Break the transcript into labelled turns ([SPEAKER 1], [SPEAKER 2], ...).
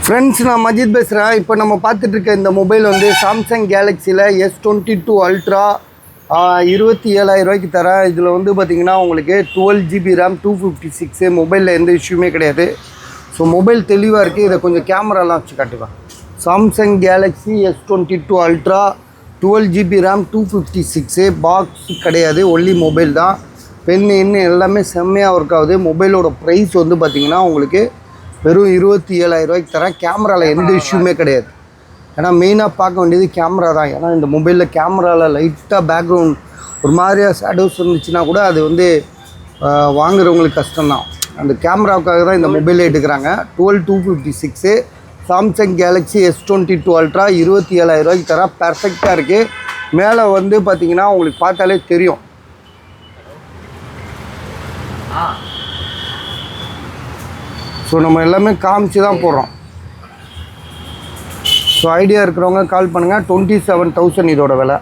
[SPEAKER 1] Friends, நான் மஜித் பேசுகிறேன். இப்போ நம்ம பார்த்துட்டு இருக்க இந்த மொபைல் வந்து சாம்சங் கேலக்ஸியில் S22 அல்ட்ரா 27,000 ரூபாய்க்கு தரேன். இதில் வந்து பார்த்திங்கன்னா உங்களுக்கு 12GB RAM 256 மொபைலில் எந்த இஷ்யூமே கிடையாது. ஸோ மொபைல் தெளிவாக இருக்குது. இதை கொஞ்சம் கேமராலாம் வச்சு காட்டுவேன். Samsung Galaxy S22 ultra 12GB RAM 256 box கிடையாது, ஒன்லி மொபைல் தான். பென் இன்னும் எல்லாமே செம்மையாக ஒர்க் ஆகுது. மொபைலோட ப்ரைஸ் வந்து பார்த்திங்கன்னா உங்களுக்கு வெறும் 27,000 ரூபாய்க்கு தரேன். கேமராவில் எந்த இஷ்யூமே கிடையாது. ஏன்னா மெயினாக பார்க்க வேண்டியது கேமரா தான். ஏன்னா இந்த மொபைலில் கேமராவில் லைட்டாக பேக்ரவுண்ட் ஒரு மாதிரியாக ஷேடோஸ் இருந்துச்சுன்னா கூட அது வந்து வாங்குறவங்களுக்கு கஷ்டம்தான். அந்த கேமராவுக்காக தான் இந்த மொபைலே எடுக்கிறாங்க. 12256 சாம்சங் கேலக்ஸி S22 அல்ட்ரா 27,000 ரூபாய்க்கு தரேன். பர்ஃபெக்டாக இருக்குது. மேலே வந்து பார்த்திங்கன்னா உங்களுக்கு பார்த்தாலே தெரியும். ஸோ நம்ம எல்லாமே காமிச்சு தான் போடுறோம். ஸோ ஐடியா இருக்கிறவங்க கால் பண்ணுங்கள். 27,000 இதோட விலை.